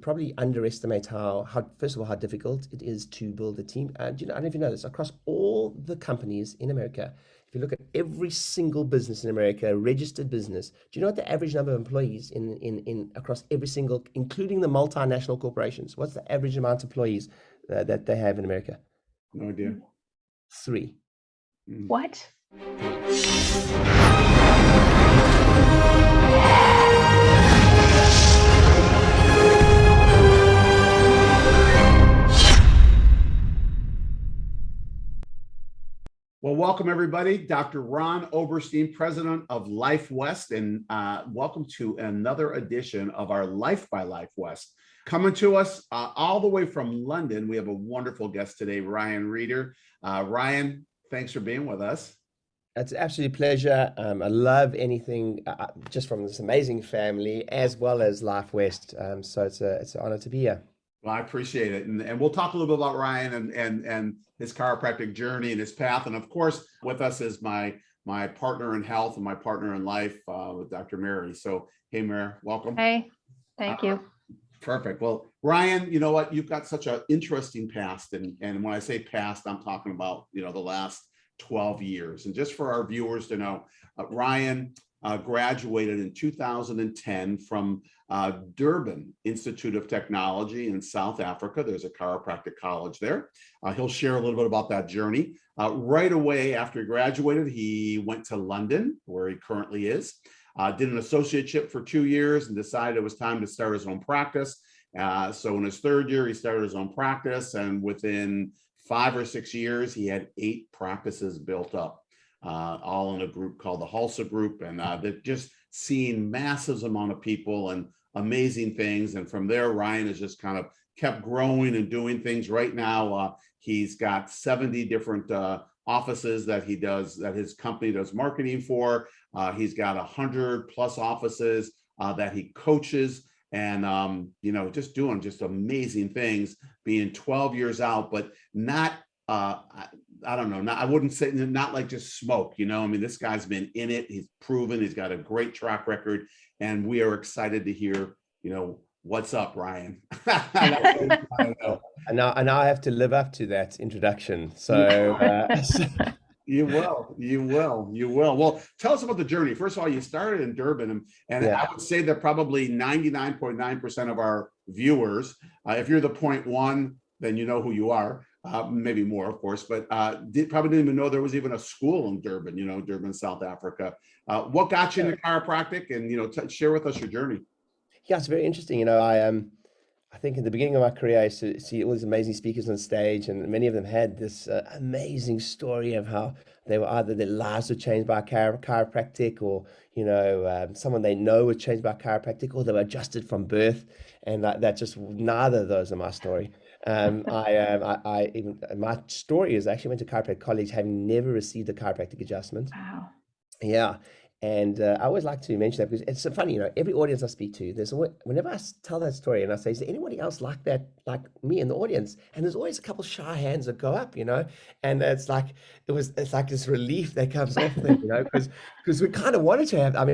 probably underestimate how first of all, how difficult it is to build a team. And I don't know if you know this, across all the companies in America, if you look at every single business in America, a registered business, do you know what the average number of employees in across every single, including the multinational corporations? What's the average amount of employees that they have in America? No idea. Three. What? Three. Well, welcome everybody. Dr. Ron Oberstein, president of Life West, and welcome to another edition of our Life by Life West. Coming to us all the way from London, we have a wonderful guest today, Ryan Rieder. Ryan, thanks for being with us. It's an absolute pleasure. I love anything just from this amazing family as well as Life West. So it's an honor to be here. Well, I appreciate it. And we'll talk a little bit about Ryan and his chiropractic journey and his path. And of course, with us is my partner in health and my partner in life with Dr. Mary. So, hey, Mary, welcome. Hey, thank you. Perfect. Well, Ryan, you know what? You've got such an interesting past. And when I say past, I'm talking about, the last 12 years. And just for our viewers to know, Ryan graduated in 2010 from Durban Institute of Technology in South Africa. There's a chiropractic college there. He'll share a little bit about that journey. Right away after he graduated, he went to London, where he currently is, did an associateship for 2 years and decided it was time to start his own practice. So in his third year, he started his own practice, and within 5 or 6 years, he had 8 practices built up. All in a group called the Halsa Group, and they've just seen massive amount of people and amazing things. And from there, Ryan has just kind of kept growing and doing things. Right now, he's got 70 different offices that his company does marketing for. He's got 100 plus offices that he coaches, and just doing just amazing things, being 12 years out, but not I don't know. I wouldn't say not like just smoke, I mean, this guy's been in it. He's proven, he's got a great track record, and we are excited to hear, what's up, Ryan? And now I have to live up to that introduction. So You will. Well, tell us about the journey. First of all, you started in Durban, and Yeah. I would say that probably 99.9% of our viewers, if you're the 0.1, then you know who you are. Maybe more, of course, but probably didn't even know there was even a school in Durban, Durban, South Africa. What got you into chiropractic, and share with us your journey? Yeah, it's very interesting. I think in the beginning of my career, I used to see all these amazing speakers on stage, and many of them had this amazing story of how they were either their lives were changed by chiropractic, or someone they know was changed by chiropractic, or they were adjusted from birth, and that just neither of those are my story. My story is I actually went to chiropractic college having never received a chiropractic adjustment. Wow. Yeah. And I always like to mention that because it's so funny, every audience I speak to, whenever I tell that story and I say, is there anybody else like that, like me in the audience? And there's always a couple shy hands that go up, and it's like this relief that comes off them, because we kind of wanted to have, I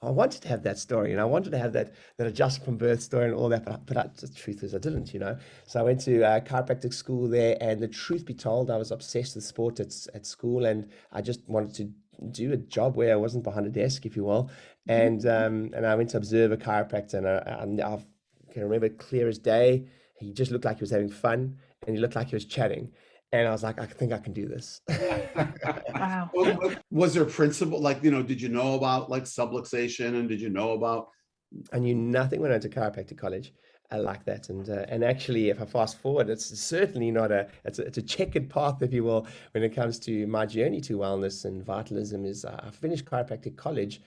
wanted to have that story, and I wanted to have that adjustment from birth story and all that, but the truth is I didn't, So I went to chiropractic school there, and the truth be told, I was obsessed with sport at school, and I just wanted to do a job where I wasn't behind a desk, if you will. And I went to observe a chiropractor, and I can remember it clear as day. He just looked like he was having fun, and he looked like he was chatting. And I was like, I think I can do this. Wow. Was there a principle, did you know about subluxation, and did you know about? I knew nothing when I went to chiropractic college. I like that, and actually, if I fast forward, it's certainly not it's a checkered path, if you will, when it comes to my journey to wellness and vitalism. Is I finished chiropractic college,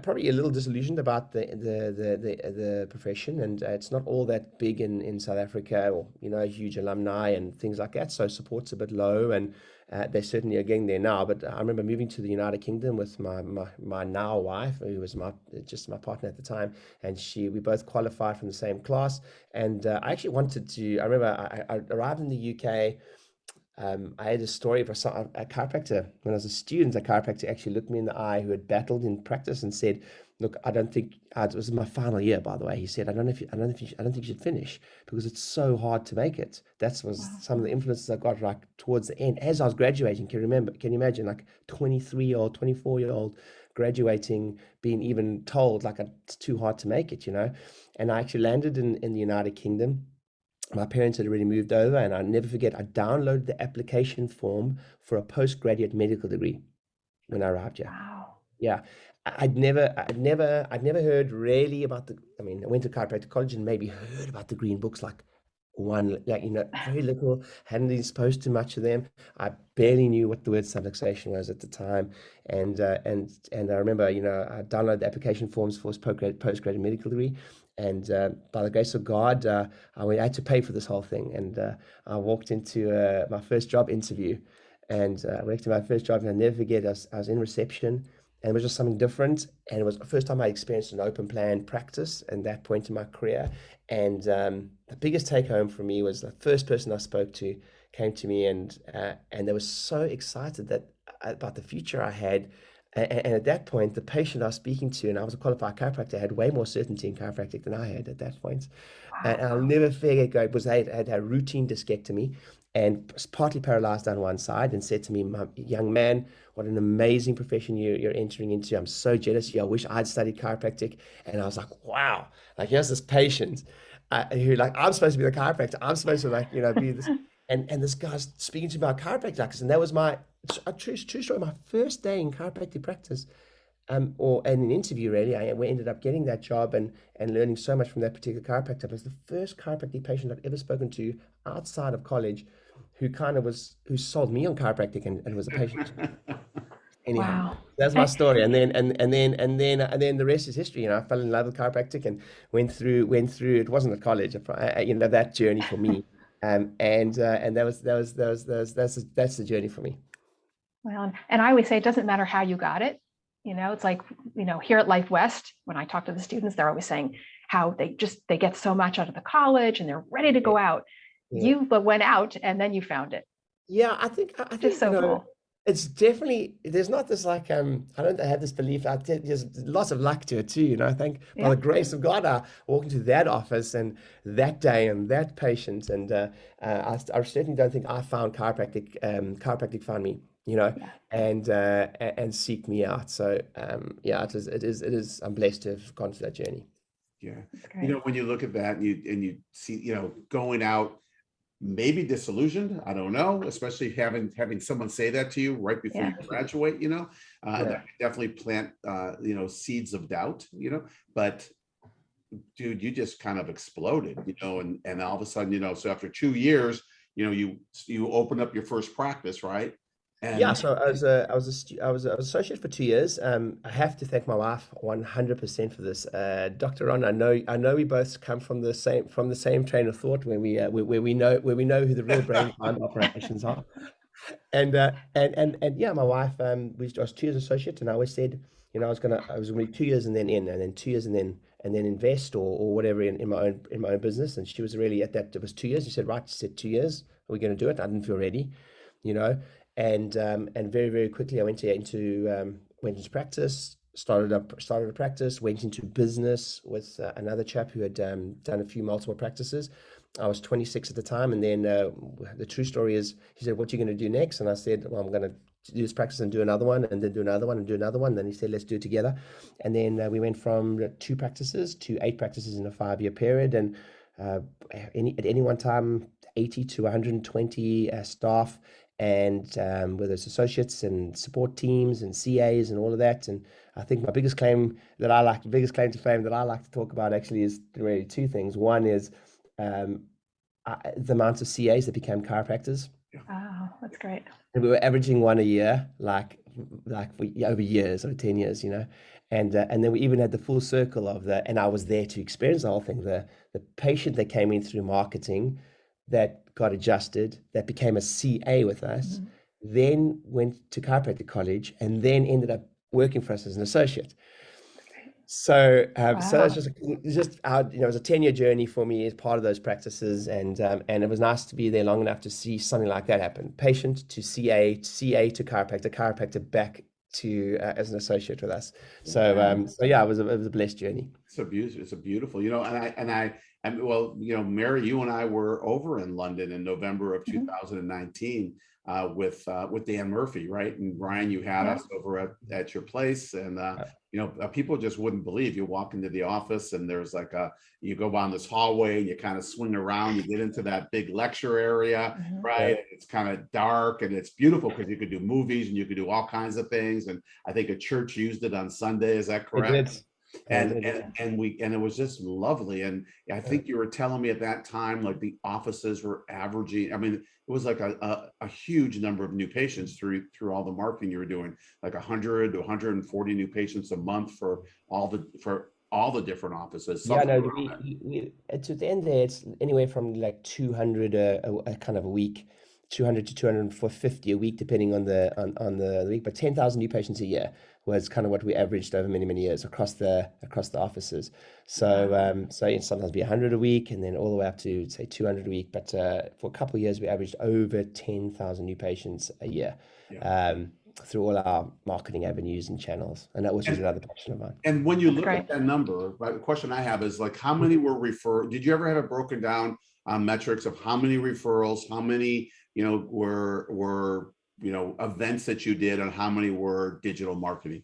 probably a little disillusioned about the profession, and it's not all that big in South Africa, or huge alumni and things like that. So support's a bit low, and they certainly are getting there now. But I remember moving to the United Kingdom with my now wife, who was my partner at the time, and we both qualified from the same class. And I actually wanted to. I remember I arrived in the UK. I had a story of a chiropractor. When I was a student, a chiropractor actually looked me in the eye who had battled in practice and said, "Look, I don't think it was my final year, by the way." He said, I don't think you should finish because it's so hard to make it." That was Wow. some of the influences I got like towards the end as I was graduating. Can you imagine, like 23-year-old, 24-year-old graduating, being even told like it's too hard to make it, you know? And I actually landed in the United Kingdom. My parents had already moved over, and I never forget, I downloaded the application form for a postgraduate medical degree when I arrived here. Wow. Yeah. I'd never heard really about I mean, I went to chiropractic college and maybe heard about the green books, like one, like, you know, very little, hadn't been exposed to much of them. I barely knew what the word subluxation was at the time. And I remember, you know, I downloaded the application forms for his postgraduate medical degree. And by the grace of God, I had to pay for this whole thing. And I walked into my first job interview, and I worked in my first job, and I never forget, I was in reception, and it was just something different. And it was the first time I experienced an open plan practice and that point in my career. And the biggest take home for me was the first person I spoke to came to me, and they were so excited that about the future I had. And at that point, the patient I was speaking to, and I was a qualified chiropractor, had way more certainty in chiropractic than I had at that point. And Wow. I'll never forget, it was I had a routine discectomy and was partly paralyzed on one side, and said to me, "My young man, what an amazing profession you're entering into. I'm so jealous of you. I wish I'd studied chiropractic." And I was like, wow, like here's this patient who, like, I'm supposed to be the chiropractor. I'm supposed to, like, you know, be this. And this guy's speaking to me about chiropractic. And that was a true story. My first day in chiropractic practice, or in an interview, really, we ended up getting that job and learning so much from that particular chiropractor. It was the first chiropractic patient I'd ever spoken to outside of college, who sold me on chiropractic and was a patient. Anyhow, Wow. that's my I, story. And then the rest is history. You know, I fell in love with chiropractic and went through. It wasn't at college, you know, that journey for me. And that's the journey for me. well, and I always say it doesn't matter how you got it. It's like, here at Life West, when I talk to the students, they're always saying how they get so much out of the college and they're ready to Yeah. go out. Yeah. You went out and then you found it. Yeah, I Just think, you so know, cool. it's definitely, there's not this, like, I don't have this belief. I think there's lots of luck to it too, you know. I think by Yeah. the grace of God, I walked into that office and that day and that patient, and I certainly don't think I found chiropractic. Chiropractic found me, you know, Yeah. and seek me out. So yeah, it is. I'm blessed to have gone through that journey. Yeah. That's You great. know, when you look at that and you see, you know, going out, maybe disillusioned, I don't know, especially having someone say that to you right before Yeah. you graduate, you know, that Yeah. can definitely plant, you know, seeds of doubt, you know, but dude, you just kind of exploded, you know, and all of a sudden, you know, so after 2 years, you know, you open up your first practice, right? Yeah, And so I was associate for 2 years. I have to thank my wife 100% for this. Dr. Ron, I know we both come from the same train of thought, where we know who the real brain behind operations are. And yeah, my wife, I was 2 years associate, and I always said, you know, I was gonna be 2 years and then in, and then 2 years and then invest, or whatever, in my own business. And she was really at that. It was 2 years. She said, right. She said, 2 years. Are we going to do it? I didn't feel ready, you know. And very, very quickly I went into practice, started a practice, went into business with another chap who had done a few multiple practices. I was 26 at the time, and then the true story is, he said, "What are you going to do next?" And I said, "Well, I'm going to do this practice and do another one, and then do another one and do another one." Then he said, "Let's do it together." And then we went from 2 practices to 8 practices in a 5-year period, and uh, at any one time, 80 to 120 staff, and whether it's associates and support teams and CAs and all of that. And I think the biggest claim to fame that I like to talk about actually is really two things. One is um, the amount of CAs that became chiropractors, Oh, that's great. and we were averaging one a year, for, yeah, over years, over 10 years, you know. And then we even had the full circle of and I was there to experience the whole thing. The patient that came in through marketing, that got adjusted, that became a CA with us, Mhm. then went to chiropractic college, and then ended up working for us as an associate. So Wow. it's just our, it was a 10-year journey for me as part of those practices, and it was nice to be there long enough to see something like that happen. Patient to CA, CA to chiropractor, chiropractor back to as an associate with us. Wow. So yeah, it was a blessed journey. It's a beautiful, and well, Mary, you and I were over in London in November of Mhm. 2019 with Dan Murphy, right? And Ryan, you had Yeah. us over at your place, and Uh, people just wouldn't believe. You walk into the office, and there's like you go down this hallway, and you kind of swing around, you get into that big lecture area, Mhm. right? It's kind of dark, and it's beautiful because you could do movies and you could do all kinds of things. And I think a church used it on Sunday. Is that It correct? did. It and did. and and it was just lovely. And I Uh, think you were telling me at that time, like the offices were averaging, I mean, it was like a huge number of new patients through all the marketing you were doing, like 100 to 140 new patients a month for all the different offices, Yeah, something no, around there. it's at the end there, it's anywhere from like 200 a kind of a week, 200 to 250 a week, depending on the week. But 10,000 new patients a year was kind of what we averaged over many, many years across the offices. So Wow. so it sometimes be 100 a week, and then all the way up to say 200 a week. But for a couple of years, we averaged over 10,000 new patients a year. Yeah. Um, through all our marketing avenues and channels, and that was just And another passion of mine. And when you That's look great. at that number, right, the question I have is like, how many were referred? Did you ever have it broken down on metrics of how many referrals, how many, were, events that you did, and how many were digital marketing?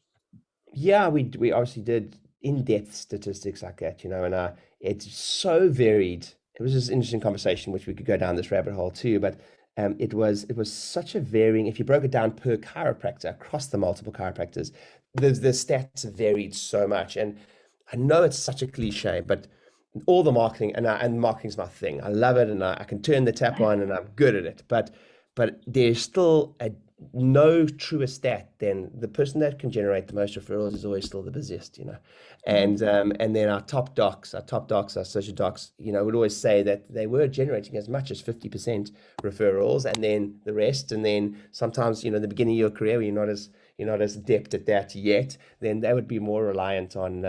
Yeah, we obviously did in-depth statistics like that, and it's so varied. It was just an interesting conversation, which we could go down this rabbit hole too. But it was such a varying. If you broke it down per chiropractor across the multiple chiropractors, the stats varied so much. And I know it's such a cliche, but all the marketing and marketing's my thing. I love it, and I can turn the tap on, and I'm good at it. But there's still no truer stat than the person that can generate the most referrals is always still the busiest. Mhm. And then our social docs, would always say that they were generating as much as 50% referrals, and then the rest. And then sometimes, the beginning of your career, where you're not as adept at that yet, then they would be more reliant on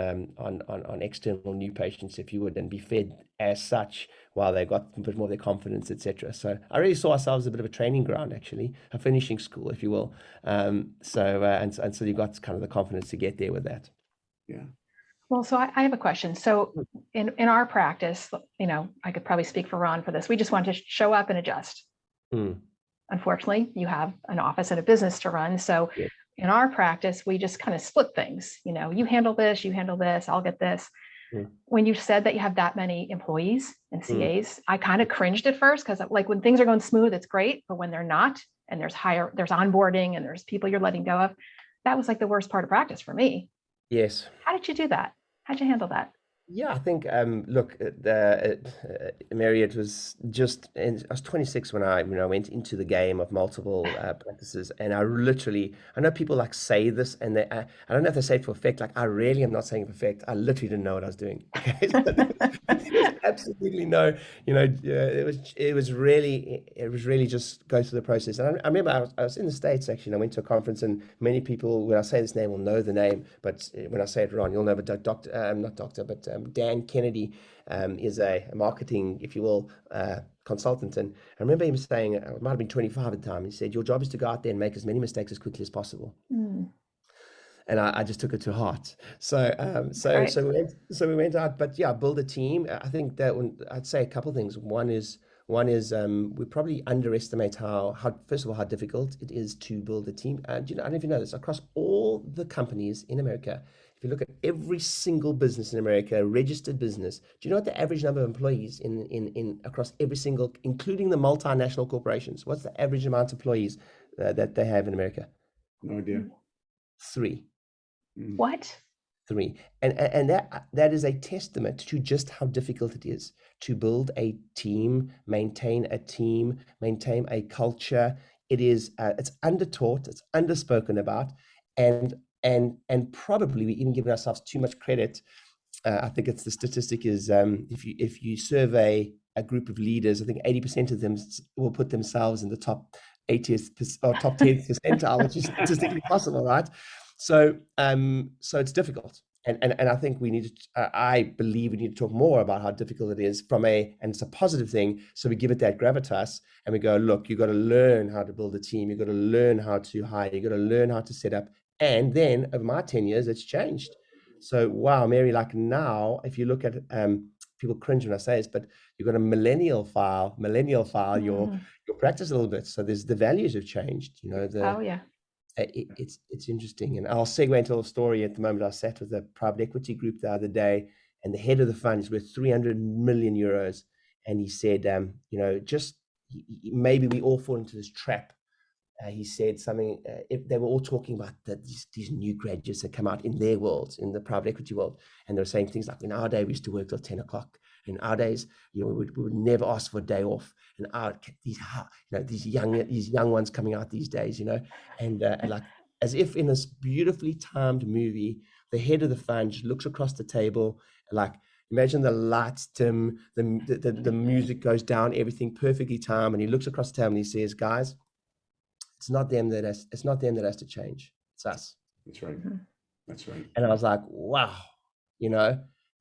external new patients, if you would, and be fed as such while they got a bit more of their confidence, etc. So I really saw ourselves as a bit of a training ground, actually, a finishing school, if you will. So you got kind of the confidence to get there with that. Yeah. Well, so I have a question. So in our practice, I could probably speak for Ron for this. We just want to show up and adjust. Mm. Unfortunately, you have an office and a business to run. So Yeah. in our practice, we just kind of split things. You handle this, I'll get this. Mm. When you said that you have that many employees and Mm. CAs, I kind of cringed at first, because like when things are going smooth, it's great. But when they're not, and there's onboarding and there's people you're letting go of, that was like the worst part of practice for me. Yes. How did you do that? How'd you handle that? Yeah, I think, look, Mary, it was just, and I was 26 when I went into the game of multiple practices, and I know people like say this, and I don't know if they say it for effect. Like, I really am not saying it for effect. I literally didn't know what I was doing. Okay, so there was absolutely no, it was really just go through the process. And I remember I was in the States, actually, and I went to a conference, and many people, when I say this name, will know the name, but when I say it wrong, you'll know. But doctor, not doctor, but Dan Kennedy is a marketing, if you will, consultant. And I remember him saying, it might have been 25 at the time. He said, "Your job is to go out there and make as many mistakes as quickly as possible." Mm, And I just took it to heart. So that's great. we went out, but yeah, build a team. I think that I'd say a couple of things. One is we probably underestimate how first of all how difficult it is to build a team. I don't know if you know this, across all the companies in America. If you look at every single business in America, a registered business, do you know what the average number of employees in across every single, including the multinational corporations? What's the average amount of employees that they have in America? No idea. Three. Mm. What? Three. And that is a testament to just how difficult it is to build a team, maintain a culture. It's undertaught, it's underspoken about, and probably we even give ourselves too much credit. I think it's the statistic is, if you survey a group of leaders, I think 80% of them will put themselves in the top 80th or top 10th percentile, which is statistically possible, right? So it's difficult. and I think we need to, I believe we need to talk more about how difficult it is and it's a positive thing. So we give it that gravitas and we go, look, you got to learn how to build a team. You got to learn how to hire. You got to learn how to set up. And then over my 10 years, it's changed. So, wow, Mary, like now, if you look at, people cringe when I say this, but you've got a millennial file Mhm. your practice a little bit. So the values have changed, Oh yeah. it's interesting. And I'll segue into a story at the moment. I sat with a private equity group the other day, and the head of the fund is worth 300 million euros. And he said, just maybe we all fall into this trap. He said something, if they were all talking about these new graduates that come out in their worlds, in the private equity world. And they were saying things like, in our day, we used to work till 10 o'clock. In our days, we would never ask for a day off. And these young ones coming out these days, and like as if in this beautifully timed movie, the head of the fund just looks across the table, like imagine the lights dim, the music goes down, everything perfectly timed, and he looks across the table and he says, guys, it's not them that has to change. It's us. That's right. Mhm. That's right. And I was like, wow,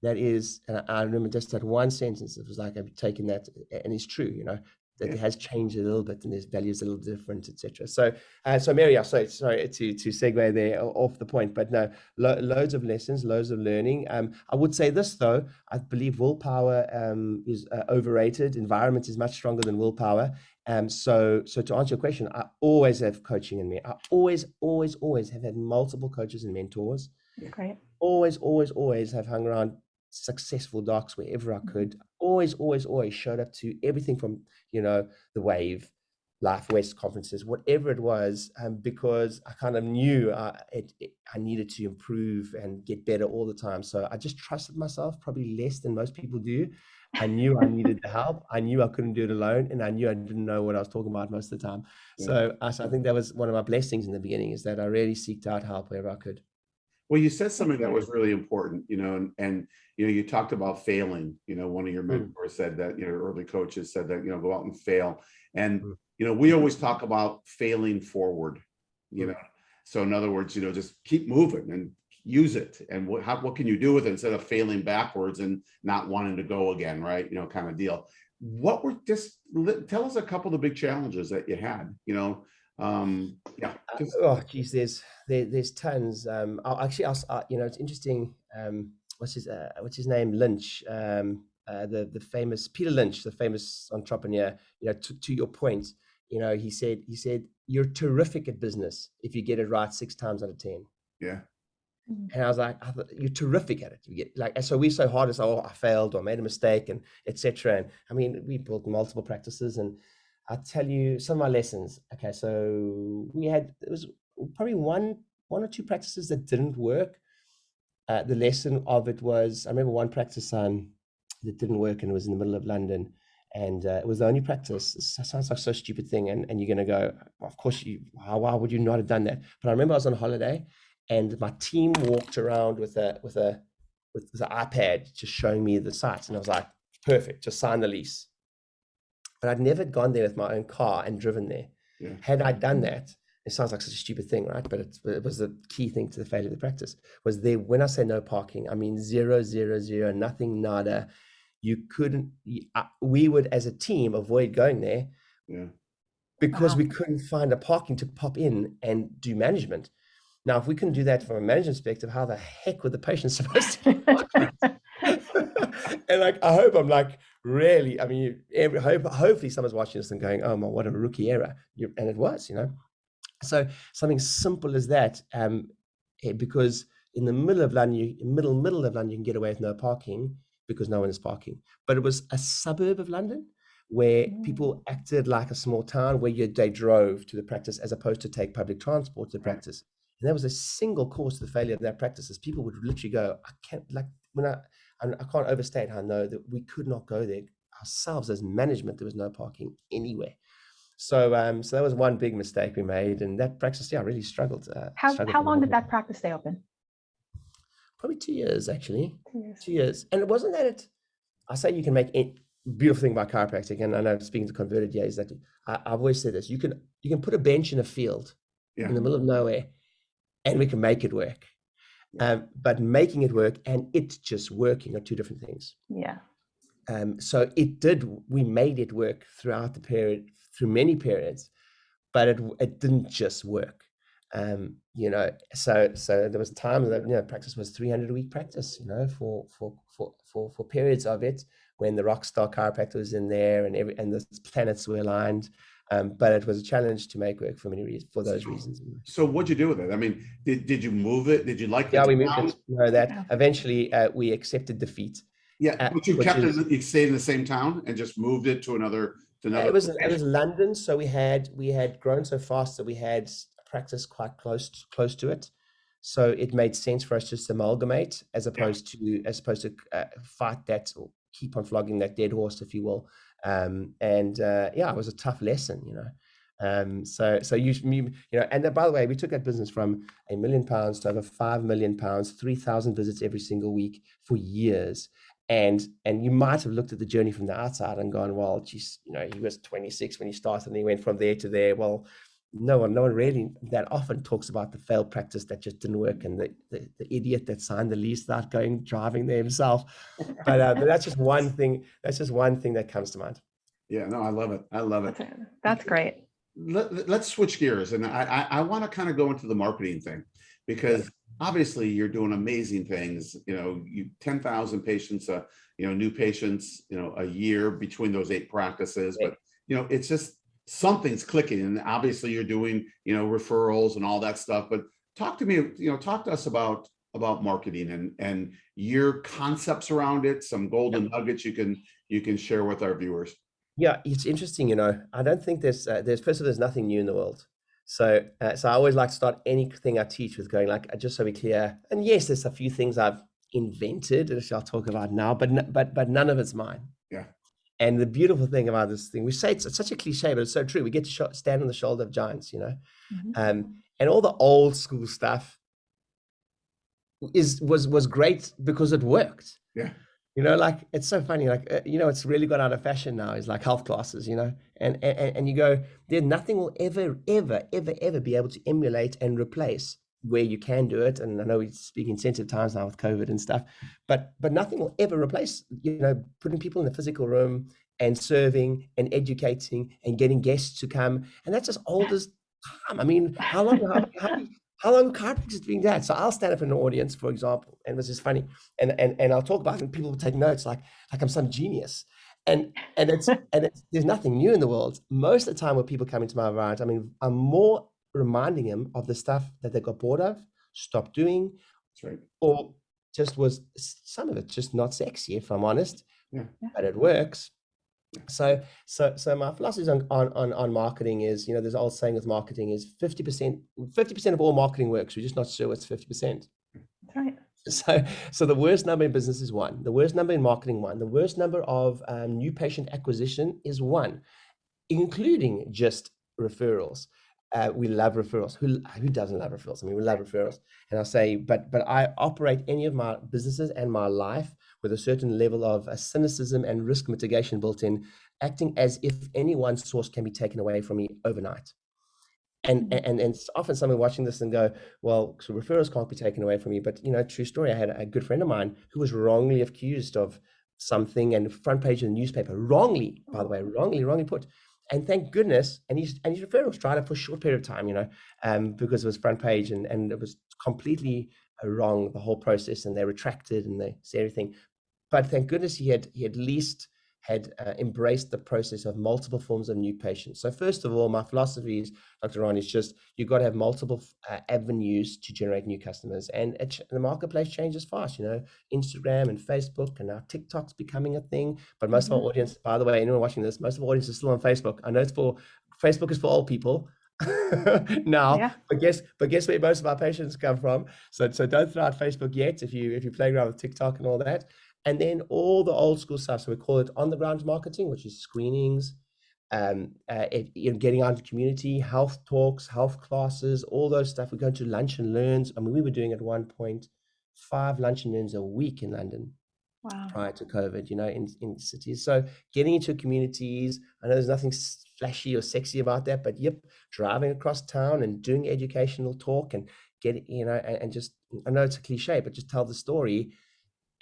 that is, and I remember just that one sentence. It was like, I've taken that, and it's true, that Yeah. it has changed a little bit and there's values a little different, etc. So Mary, sorry to segue there off the point, but no, loads of lessons, loads of learning. I would say this though, I believe willpower is overrated. Environment is much stronger than willpower. So to answer your question, I always have coaching in me. I always have had multiple coaches and mentors. Great. Always have hung around successful docs wherever I could. Always showed up to everything from, the Wave, Life West conferences, whatever it was, because I kind of knew I needed to improve and get better all the time. So I just trusted myself, probably less than most people do. I knew I needed the help. I knew I couldn't do it alone, and I knew I didn't know what I was talking about most of the time. Yeah. So I think that was one of my blessings in the beginning, is that I really seeked out help wherever I could. Well, you said something that was really important, and you talked about failing. One of your mentors said that, early coaches said that, go out and fail. And, we always talk about failing forward, So in other words, just keep moving and use it. And what can you do with it instead of failing backwards and not wanting to go again, right? Kind of deal. Tell us a couple of the big challenges that you had, Oh geez, there's tons. It's interesting. What's his name? Lynch, the famous Peter Lynch, the famous entrepreneur. To your point, he said you're terrific at business if you get it right 6 times out of 10. Yeah. And I was like, you're terrific at it. You get and so we're so hard to say, oh, I failed or made a mistake, and etc. And I mean, we built multiple practices, and I'll tell you some of my lessons. Okay, so it was probably one or two practices that didn't work. The lesson of it was, I remember one practice that didn't work, and it was in the middle of London, and it was the only practice. It sounds like so stupid thing, and you're going to go, of course why would you not have done that? But I remember I was on holiday, and my team walked around with an iPad just showing me the sites, and I was like, perfect, just sign the lease. But I'd never gone there with my own car and driven there. Yeah. Had I done that, it sounds like such a stupid thing, right? But it was the key thing to the failure of the practice. Was there, when I say no parking, I mean 0, 0, 0, nothing, nada. We would as a team avoid going there, because we couldn't find a parking to pop in and do management. Now, if we couldn't do that from a management perspective, how the heck were the patients supposed to get parking? And I hope I'm really, I mean, hopefully someone's watching this and going, oh my, what a rookie error. And it was, So something simple as that, because in the middle of London, middle of London, you can get away with no parking because no one is parking. But it was a suburb of London where people acted like a small town, where they drove to the practice as opposed to take public transport to the practice. And that was a single cause to the failure of that practice. Is people would literally go, I can't overstate how I know that we could not go there ourselves as management. There was no parking anywhere. So that was one big mistake we made, and that practice, really struggled. How long did that practice stay open? Probably 2 years, actually. 2 years. 2 years. And it wasn't that I say you can make a beautiful thing about chiropractic, and I know speaking to converted, is that I've always said this: you can put a bench in a field in the middle of nowhere, and we can make it work. But making it work and it just working are two different things. Yeah. So we made it work throughout the period, through many periods, but it didn't just work. So there was times that practice was 300 a week practice, for periods of it, when the rock star chiropractor was in there and the planets were aligned. But it was a challenge to make work for many reasons, for those reasons. So what'd you do with it? I mean, did you move it? Did you like the Yeah, we town? moved it. That eventually we accepted defeat. Yeah, but you stayed in the same town and just moved it to another. It was London, so we had grown so fast that we had practice quite close to it, so it made sense for us just to amalgamate as opposed to fight that or keep on flogging that dead horse, if you will. It was a tough lesson, so and then, by the way, we took that business from £1 million to over £5 million, 3,000 visits every single week for years. And you might have looked at the journey from the outside and gone, well, geez, he was 26 when he started and he went from there to there. Well, no one really that often talks about the failed practice that just didn't work and the idiot that signed the lease without driving there himself. But that's just one thing. That's just one thing that comes to mind. Yeah, no, I love it. That's great. Let's switch gears, and I want to kind of go into the marketing thing, because obviously you're doing amazing things. You 10,000 patients, new patients, a year between those 8 practices. But it's just something's clicking, and obviously you're doing referrals and all that stuff. But talk to us about marketing and your concepts around it. Some golden nuggets you can share with our viewers. Yeah, it's interesting. I don't think there's first of all, there's nothing new in the world. So I always like to start anything I teach with going like, just so we're clear. And yes, there's a few things I've invented, which I'll talk about now, but none of it's mine. Yeah. And the beautiful thing about this thing, we say it's such a cliche, but it's so true. We get to stand on the shoulder of giants, Mm-hmm. And all the old school stuff was great because it worked. Yeah. Like it's so funny, like it's really got out of fashion now, is like health classes, and you go, there nothing will ever be able to emulate and replace where you can do it. And I know we speak in sensitive times now with COVID and stuff, but nothing will ever replace putting people in the physical room and serving and educating and getting guests to come. And that's as old as time. I mean, how long chiropractic is doing that? So I'll stand up in an audience, for example, and this is funny, and I'll talk about it, and people will take notes like I'm some genius, and it's there's nothing new in the world. Most of the time when people come into my environment, I mean, I'm more reminding them of the stuff that they got bored of, stopped doing. That's right. Or just was some of it just not sexy, if I'm honest. Yeah. But it works. So my philosophy on marketing is, there's an old saying with marketing is 50% of all marketing works. We're just not sure it's 50%. That's right. So the worst number in business is 1. The worst number in marketing, 1. The worst number of new patient acquisition is 1, including just referrals. We love referrals. Who doesn't love referrals? I mean, we love referrals. And I'll say, but I operate any of my businesses and my life with a certain level of cynicism and risk mitigation built in, acting as if any one source can be taken away from me overnight. And it's often someone watching this and go, well, so referrals can't be taken away from you. But, true story, I had a good friend of mine who was wrongly accused of something, and front page of the newspaper, wrongly, by the way, wrongly put. And thank goodness, and his referrals tried it for a short period of time, because it was front page and it was completely wrong, the whole process, and they retracted and they said everything. But thank goodness he at least had embraced the process of multiple forms of new patients. So first of all, my philosophy is, Dr. Ron, is just you've got to have multiple avenues to generate new customers. And the marketplace changes fast, Instagram and Facebook, and now TikTok's becoming a thing. But most of our audience, by the way, anyone watching this, most of our audience is still on Facebook. I know Facebook is for old people now, but guess where most of our patients come from. So don't throw out Facebook yet if you play around with TikTok and all that. And then all the old school stuff. So we call it on the ground marketing, which is screenings, getting out into community, health talks, health classes, all those stuff. We're going to lunch and learns. I mean, we were doing at one point 5 lunch and learns a week in London. Wow. Prior to COVID, in cities. So getting into communities, I know there's nothing flashy or sexy about that, but driving across town and doing educational talk and and just I know it's a cliche, but just tell the story.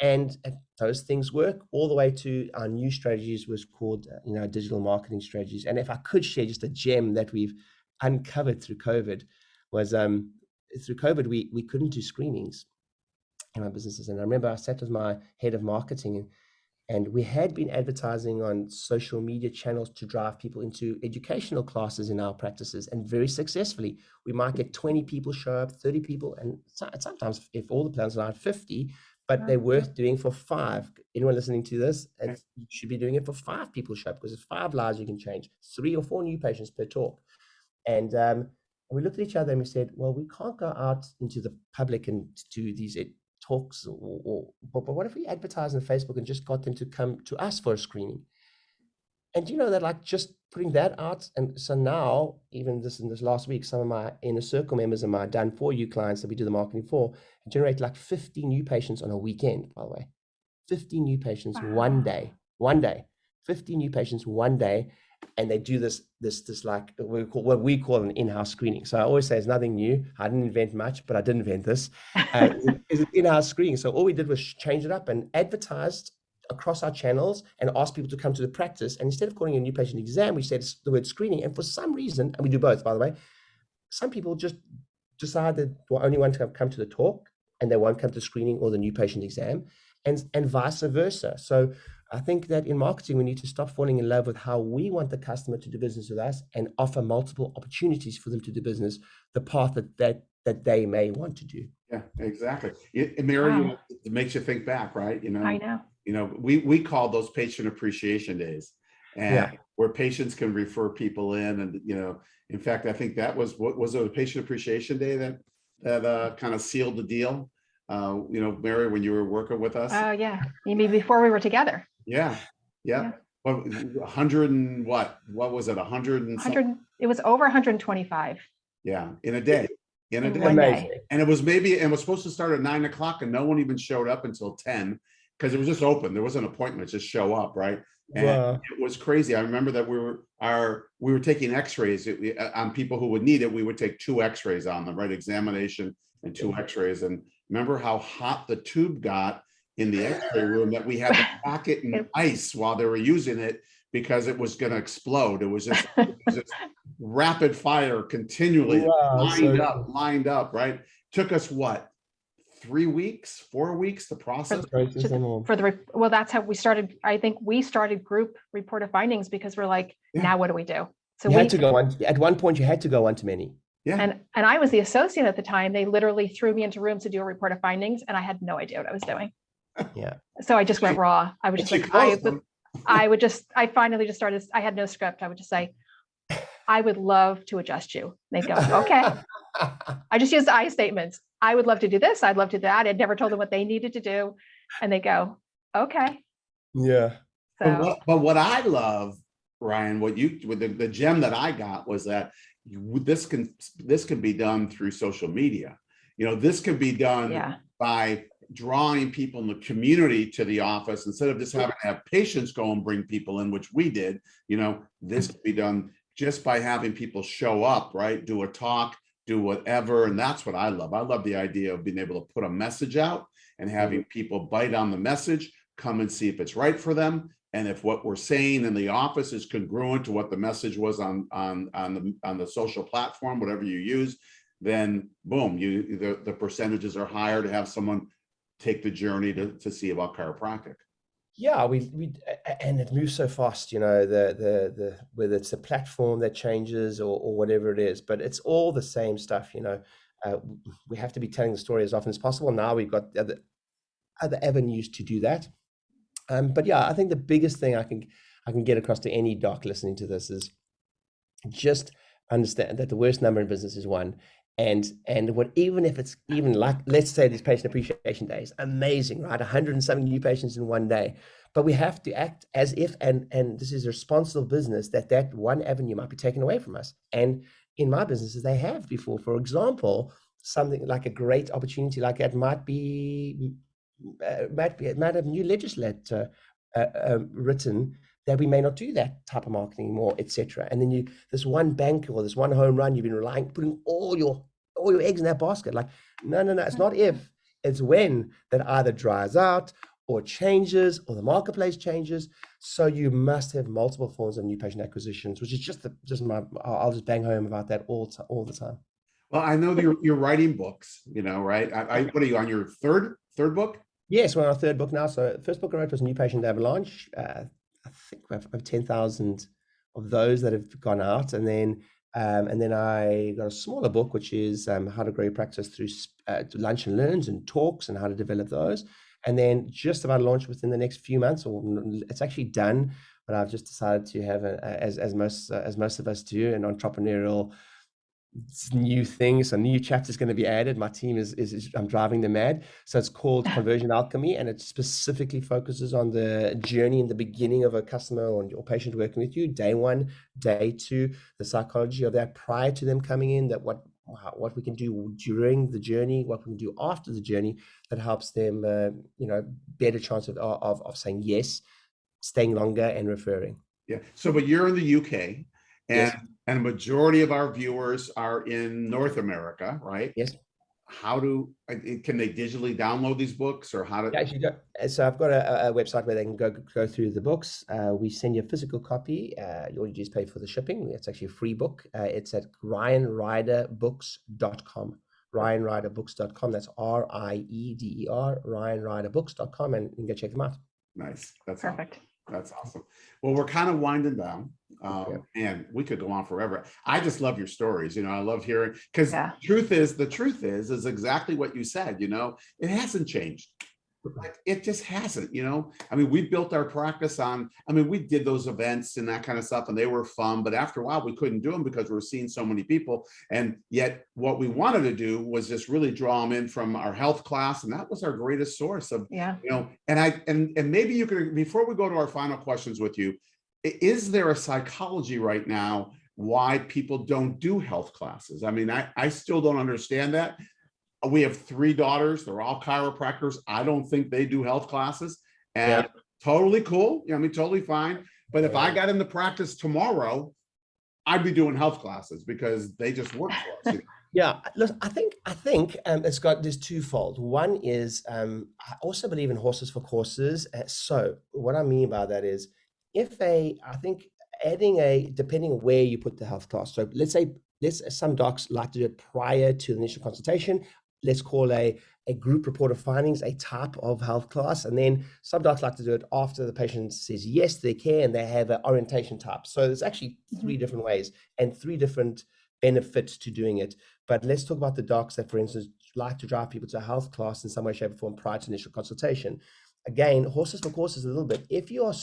And those things work all the way to our new strategies was called, digital marketing strategies. And if I could share just a gem that we've uncovered through COVID was through COVID, we couldn't do screenings in our businesses. And I remember I sat with my head of marketing, and we had been advertising on social media channels to drive people into educational classes in our practices, and very successfully. We might get 20 people show up, 30 people, and sometimes if all the plans are 50, but they're worth doing for 5. Anyone listening to this, you should be doing it for 5 people show up, because it's 5 lives you can change, 3 or 4 new patients per talk. And we looked at each other and we said, well, we can't go out into the public and do these talks, but what if we advertise on Facebook and just got them to come to us for a screening? And that, like, just putting that out. And so now, even in this last week, some of my inner circle members and my done for you clients that we do the marketing for generate like 50 new patients on a weekend, by the way. 50 new patients one day, 50 new patients one day. And they do this like what we call an in-house screening. So I always say it's nothing new. I didn't invent much, but I did invent this. It's an in-house screening. So all we did was change it up and advertised across our channels and asked people to come to the practice. And instead of calling a new patient exam, we said the word screening. And for some reason, and we do both, by the way, some people just decide that they only want to come to the talk and they won't come to screening or the new patient exam, and vice versa. So I think that in marketing, we need to stop falling in love with how we want the customer to do business with us and offer multiple opportunities for them to do business, the path that they may want to do. Yeah, exactly. Mary, it makes you think back, right? I know. We call those patient appreciation days, and where patients can refer people in. And, in fact, I think that was, what was it, a patient appreciation day that kind of sealed the deal? Mary, when you were working with us. Oh yeah. You mean before we were together? Yeah. Well, 100 and what was it? 100 and 100. It was over 125. Yeah, in a day. In a day. Amazing. And it was supposed to start at 9 o'clock, and no one even showed up until 10, because it was just open. There wasn't an appointment, just show up, right? And it was crazy. I remember that we were taking x-rays on people who would need it. We would take 2 x-rays on them, right? Examination and 2 x-rays. And remember how hot the tube got in the x-ray room, that we had to pack it in ice while they were using it, because it was going to explode. It was just rapid fire continually, lined up, right? Took us what, 3 weeks, 4 weeks to process? Well, that's how we started. I think we started group report of findings, because we're like, now what do we do? So you had to go on. At one point, you had to go one to many. Yeah. And I was the associate at the time. They literally threw me into rooms to do a report of findings, and I had no idea what I was doing. Yeah. So I just went raw. I was just like, I finally just started. I had no script. I would just say, I would love to adjust you. They'd go, okay. I just used I statements. I would love to do this. I'd love to do that. I'd never told them what they needed to do. And they go, okay. Yeah. So, but what I love, Ryan, the gem that I got was that this can be done through social media. This can be done by drawing people in the community to the office, instead of just having to have patients go and bring people in, which we did. This can be done just by having people show up, right? Do a talk, do whatever. And that's what I love. I love the idea of being able to put a message out and having people bite on the message, come and see if it's right for them. And if what we're saying in the office is congruent to what the message was on the social platform, whatever you use, then boom, the percentages are higher to have someone take the journey to see about chiropractic. Yeah, and it moves so fast, the whether it's a platform that changes or whatever it is, but it's all the same stuff. We have to be telling the story as often as possible. Now we've got other avenues to do that. But yeah, I think the biggest thing I can get across to any doc listening to this is just understand that the worst number in business is 1. And even if it's even like, let's say these patient appreciation days, amazing, right? 170 new patients in one day, but we have to act as if, and this is a responsible business, that one avenue might be taken away from us. And in my businesses, they have before. For example, something like a great opportunity like that might have new legislature written that we may not do that type of marketing anymore, etc. And then this one bank or this one home run, you've been putting all your all your eggs in that basket. Like, no, it's not if, it's when that either dries out or changes or the marketplace changes. So you must have multiple forms of new patient acquisitions, which is I'll just bang home about that all the time. Well, I know that you're writing books, right? What are you on your third book? Yes, we're on our third book now. So the first book I wrote was New Patient Avalanche. I think we have over 10,000 of those that have gone out. And then I got a smaller book, which is how to grow your practice through lunch and learns and talks and how to develop those. And then just about launch within the next few months, or it's actually done, but I've just decided to have, as most of us do, an entrepreneurial new things. A new chapter is going to be added. My team is I'm driving them mad. So it's called Conversion Alchemy, and it specifically focuses on the journey in the beginning of a customer or patient working with you, day one, day two, the psychology of that prior to them coming in, that what we can do during the journey, what we can do after the journey that helps them, better chance of saying yes, staying longer, and referring. Yeah. So, but you're in the UK, and Yes. and a majority of our viewers are in North America, right? Yes. Can they digitally download these books, or how do? Actually, so I've got a website where they can go through the books. We send you a physical copy. All you just pay for the shipping. It's actually a free book. It's at ryanriderbooks.com. ryanriderbooks.com. That's RIEDER, ryanriderbooks.com, and you can go check them out. Nice. That's Perfect. Awesome. That's awesome. Well, we're kind of winding down, and we could go on forever. I just love your stories. I love hearing, because the truth is exactly what you said. It hasn't changed. Like, it just hasn't. We built our practice on. We did those events and that kind of stuff, and they were fun. But after a while, we couldn't do them because we were seeing so many people. And yet, what we wanted to do was just really draw them in from our health class, and that was our greatest source of. And maybe you could, before we go to our final questions with you, is there a psychology right now why people don't do health classes? I still don't understand that. We have 3 daughters. They're all chiropractors. I don't think they do health classes, and totally cool. Totally fine. But if I got into practice tomorrow, I'd be doing health classes because they just work for us. Yeah, look, I think there's twofold. One is I also believe in horses for courses. So what I mean by that is, depending on where you put the health class. So let's say some docs like to do it prior to the initial consultation. Let's call a group report of findings a type of health class. And then some docs like to do it after the patient says yes, they can, and they have an orientation type. So there's actually 3 different ways and 3 different benefits to doing it. But let's talk about the docs that, for instance, like to drive people to a health class in some way, shape, or form prior to initial consultation. Again, horses for courses a little bit. If you are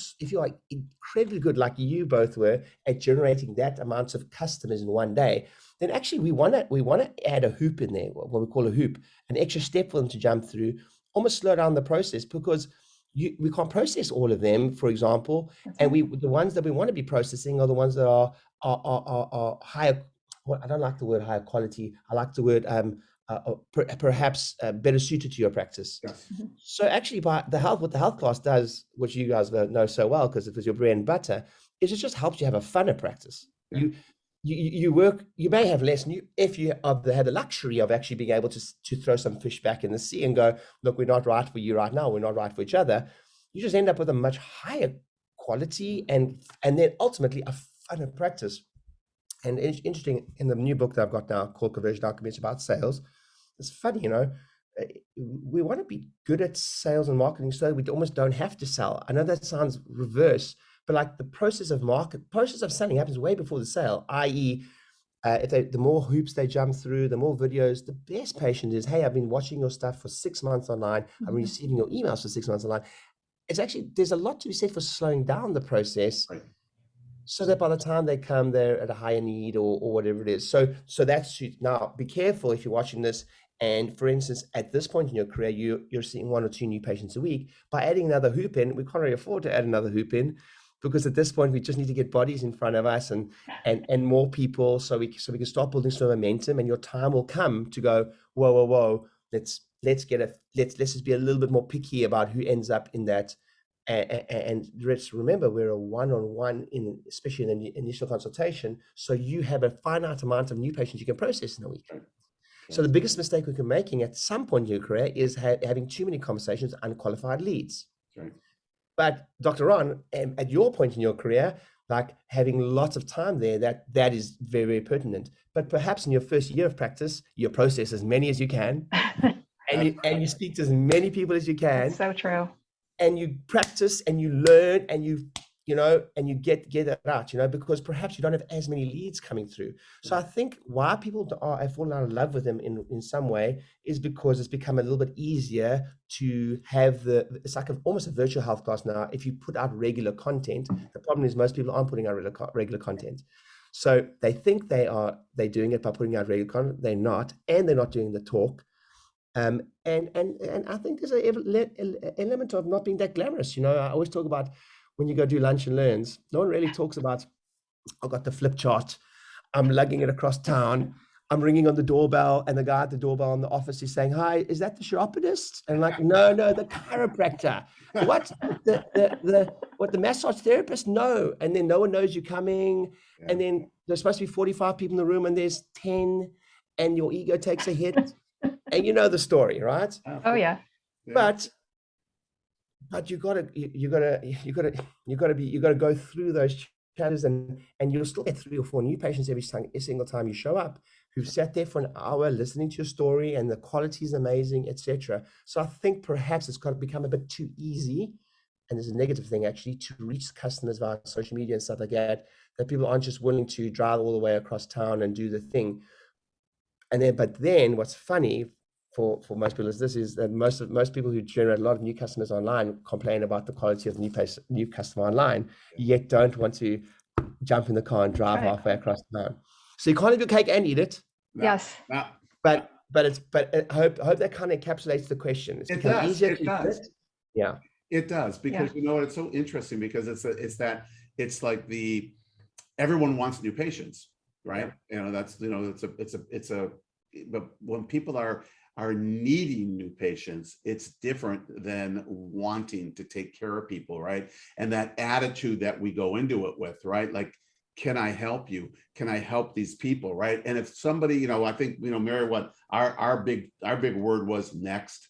incredibly good, like you both were, at generating that amount of customers in one day, then actually we want to add a hoop in there, what we call a hoop, an extra step for them to jump through, almost slow down the process, because we can't process all of them, for example, and the ones that we want to be processing are the ones that are higher. Well, I don't like the word higher quality. I like the word perhaps better suited to your practice. Yes. So actually, what the health class does, which you guys know so well because it was your bread and butter, is it just helps you have a funner practice. Yeah. You may have less, if you have the luxury of actually being able to throw some fish back in the sea and go, look, we're not right for you right now, we're not right for each other. You just end up with a much higher quality and then ultimately a funner practice. And it's interesting, in the new book that I've got now called Conversion Alchemy, it's about sales. It's funny, we want to be good at sales and marketing so we almost don't have to sell. I know that sounds reverse, but like the process of selling happens way before the sale, i.e., the more hoops they jump through, the more videos, the best patient is, hey, I've been watching your stuff for 6 months online. I'm receiving your emails for 6 months online. It's actually, there's a lot to be said for slowing down the process. Right. So that by the time they come, they're at a higher need or whatever it is. So that's, now be careful if you're watching this. And for instance, at this point in your career, you're seeing 1 or 2 new patients a week. By adding another hoop in, we can't really afford to add another hoop in, because at this point we just need to get bodies in front of us and more people, so we can start building some momentum. And your time will come to go, whoa, let's just be a little bit more picky about who ends up in that. And let's remember, we're a one-on-one, especially in the initial consultation. So you have a finite amount of new patients you can process in a week. So the biggest mistake we can making at some point in your career is having too many conversations with unqualified leads. That's right. But Dr. Ron, at your point in your career, like having lots of time there, that is very, very pertinent. But perhaps in your first year of practice, you process as many as you can, and you speak to as many people as you can. That's so true. And you practice and you learn and you get it out, because perhaps you don't have as many leads coming through. So I think why people have fallen out of love with them in some way is because it's become a little bit easier to have it's like almost a virtual health class now. If you put out regular content, the problem is most people aren't putting out regular content. So they think they're doing it by putting out regular content. They're not, and they're not doing the talk. And I think there's an element of not being that glamorous. I always talk about when you go do lunch and learns, no one really talks about, I've got the flip chart, I'm lugging it across town, I'm ringing on the doorbell, and the guy at the doorbell in the office is saying, "Hi, is that the chiropodist?" And I'm like, no, the chiropractor. What? The massage therapist? No. And then no one knows you're coming. Yeah. And then there's supposed to be 45 people in the room and there's 10, and your ego takes a hit. And you know the story, right? Oh yeah. But you gotta go through those challenges, and you'll still get 3 or 4 new patients every single time you show up, who've sat there for an hour listening to your story, and the quality is amazing, etc. So I think perhaps it's got to become a bit too easy, and there's a negative thing actually, to reach customers via social media and stuff like that people aren't just willing to drive all the way across town and do the thing. But then what's funny for most people is that most people who generate a lot of new customers online complain about the quality of the new customer online, yet don't want to jump in the car and drive halfway across town. So you can't have your cake and eat it. Yes. But I hope that kind of encapsulates the question. It's become easier to eat it. Yeah. It does, because it's so interesting, because it's like everyone wants new patients, right? But when people are needing new patients, it's different than wanting to take care of people, right? And that attitude that we go into it with, right? Like, can I help you? Can I help these people, right? And if somebody, I think, Mary, what our big word was next.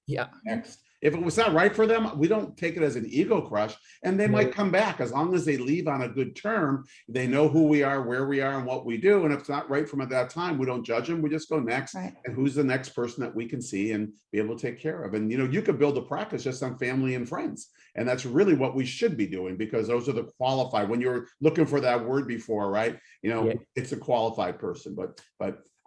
Yeah. Next. If it was not right for them, we don't take it as an ego crush, and they might come back as long as they leave on a good term. They know who we are, where we are, and what we do. And if it's not right from at that time, we don't judge them. We just go next. Right. And who's the next person that we can see and be able to take care of? And, you could build a practice just on family and friends. And that's really what we should be doing, because those are the qualified. When you're looking for that word before, right? It's a qualified person, but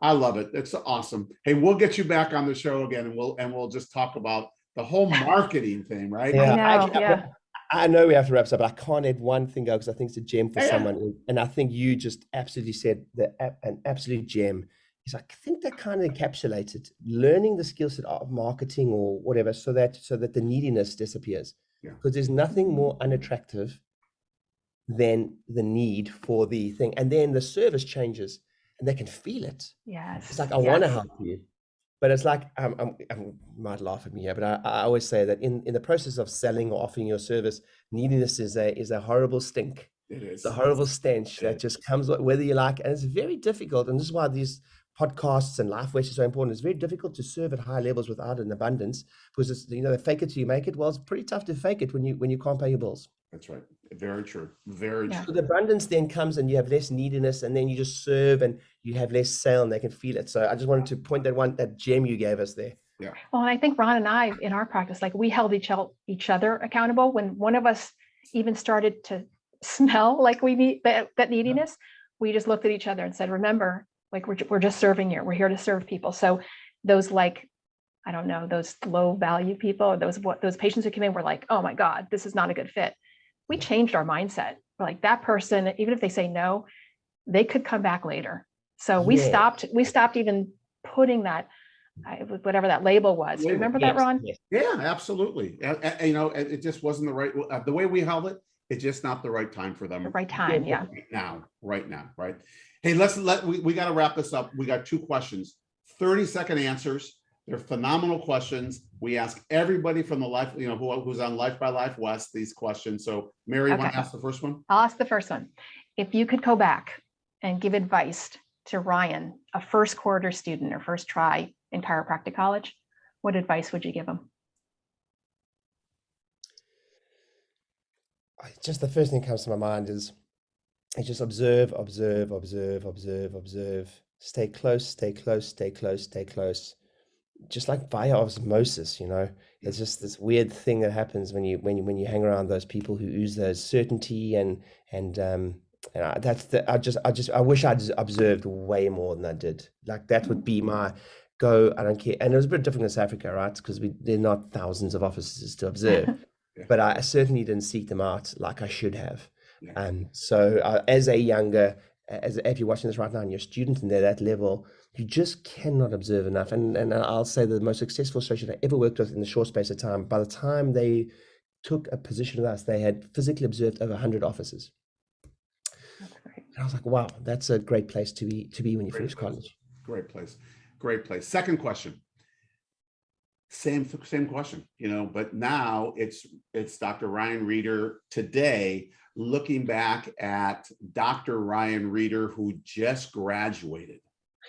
I love it. It's awesome. Hey, we'll get you back on the show again, and we'll just talk about the whole marketing thing, right? Yeah. I know we have to wrap this up, but I can't add one thing, because I think it's a gem for someone. And I think you just absolutely said an absolute gem. I think that kind of encapsulated learning the skill set of marketing or whatever, so that the neediness disappears. Because there's nothing more unattractive than the need for the thing. And then the service changes and they can feel it. Yes. It's like, I want to help you. But it's like, I might laugh at me here, but I always say that in the process of selling or offering your service, neediness is a horrible stink. It is. It's a horrible stench that just comes whether you like, and it's very difficult. And this is why these podcasts and life ways are so important. It's very difficult to serve at high levels without an abundance, because it's, they fake it till you make it. Well, it's pretty tough to fake it when you can't pay your bills. That's right. Very true. Very true. So the abundance then comes, and you have less neediness, and then you just serve and you have less sale, and they can feel it. So I just wanted to point that gem you gave us there. Yeah. Well, and I think Ron and I, in our practice, like, we held each other accountable. When one of us even started to smell like we need that neediness, we just looked at each other and said, remember, like, we're just serving here. We're here to serve people. So those, like, I don't know, those low value people, or those patients who came in were like, oh my God, this is not a good fit. We changed our mindset. We're like, that person, even if they say no, they could come back later. So we stopped even putting that, whatever that label was. Remember that, Ron? Yeah, absolutely. It just wasn't the right, the way we held it, it's just not the right time for them. The right time, yeah. Right now. Hey, we got to wrap this up. We got 2 questions, 30-second answers. They're phenomenal questions. We ask everybody from the life, who's on Life by Life West, these questions. So Mary, you want to ask the first one? I'll ask the first one. If you could go back and give advice to Ryan a first quarter student or first try in chiropractic college, what advice would you give them? Just the first thing that comes to my mind is just observe, observe, observe, observe, observe. Stay close, stay close, stay close, stay close. Just like via osmosis, it's just this weird thing that happens when you hang around those people who ooze those certainty and that's the I wish I'd observed way more than I did. Like that would be my go. I don't care. And it was a bit different in South Africa, right? Because there are not thousands of officers to observe, Yeah. but I certainly didn't seek them out like I should have. Yeah. So as a younger, as if you're watching this right now and you're a student and they're that level, you just cannot observe enough. And I'll say the most successful associate I ever worked with in the short space of time, by the time they took a position with us, they had physically observed over 100 officers. That's great. And I was like, wow, that's a great place to be when you finish college. Great place. Great place. Second question. Same question, but now it's Dr. Ryan Rieder today, looking back at Dr. Ryan Rieder, who just graduated.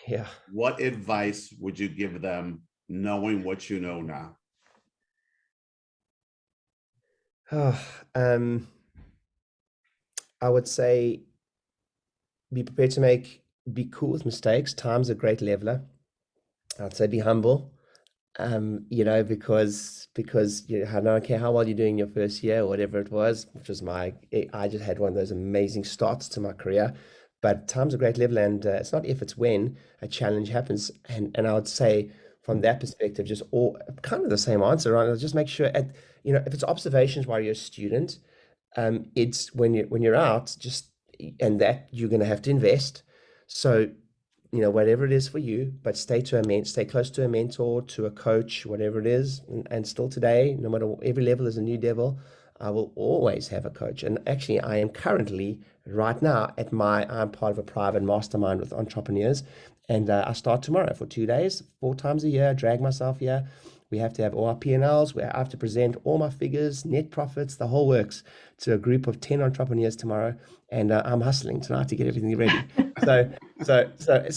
Yeah. What advice would you give them knowing what you know now? I would say be prepared to be cool with mistakes. Time's a great leveler. I'd say be humble. Because I don't care how well you're doing your first year or whatever it was, which was I just had one of those amazing starts to my career. But time's a great level, and it's not if, it's when a challenge happens. And I would say from that perspective, just all kind of the same answer, right? Just make sure if it's observations while you're a student, it's when you're out, and that you're going to have to invest. So whatever it is for you, but stay close to a mentor, to a coach, whatever it is. And still today, no matter every level is a new devil, I will always have a coach. And actually, I am currently right now I'm part of a private mastermind with entrepreneurs, and I start tomorrow for 2 days, 4 times a year. Drag myself here. We have to have all our P&Ls, where I have to present all my figures, net profits, the whole works, to a group of 10 entrepreneurs tomorrow. And I'm hustling tonight to get everything ready. So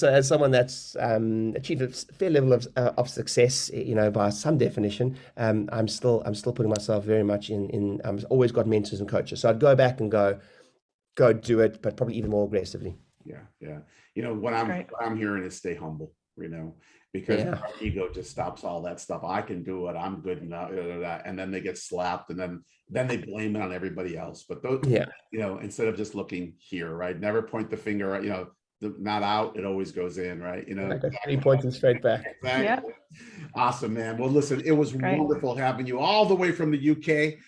as someone that's achieved a fair level of success, by some definition, I'm still putting myself very much in. I've always got mentors and coaches. So I'd go back and go do it, but probably even more aggressively. Yeah. What I'm hearing is stay humble, because our ego just stops all that stuff. I can do it. I'm good enough. And then they get slapped, and then they blame it on everybody else. But those, instead of just looking here, right? Never point the finger at, not out, it always goes in, right? I got 3 pointing straight back. Exactly. Yeah. Awesome, man. Well, listen, it was wonderful having you all the way from the UK.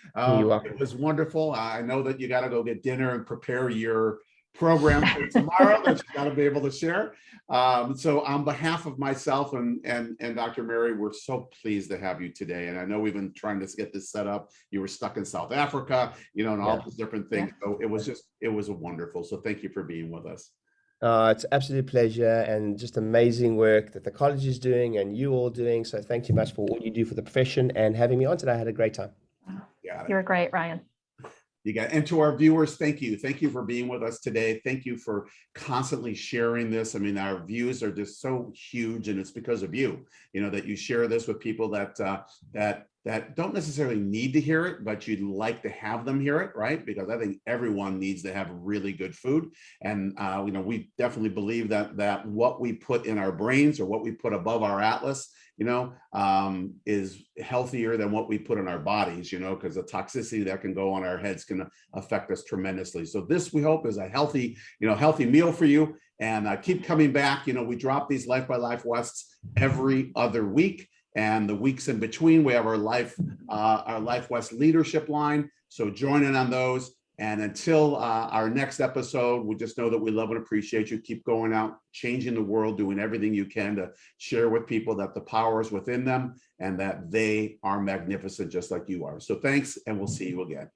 It was wonderful. I know that you got to go get dinner and prepare your program for tomorrow that you got to be able to share. So on behalf of myself and Dr. Mary, we're so pleased to have you today. And I know we've been trying to get this set up. You were stuck in South Africa, and all these different things. So it was wonderful. So thank you for being with us. It's an absolute pleasure, and just amazing work that the college is doing and you all doing. So thank you much for all you do for the profession and having me on today. I had a great time. You're great, Ryan. And to our viewers, thank you. Thank you for being with us today. Thank you for constantly sharing this. I mean, our views are just so huge, and it's because of you, that you share this with people that don't necessarily need to hear it, but you'd like to have them hear it, right? Because I think everyone needs to have really good food. And, we definitely believe that what we put in our brains, or what we put above our atlas, is healthier than what we put in our bodies, because the toxicity that can go on our heads can affect us tremendously. So this, we hope, is a healthy meal for you. And keep coming back. We drop these Life by Life Wests every other week. And the weeks in between, we have our Life West leadership line. So join in on those. And until our next episode, we just know that we love and appreciate you. Keep going out, changing the world, doing everything you can to share with people that the power is within them and that they are magnificent just like you are. So thanks, and we'll see you again.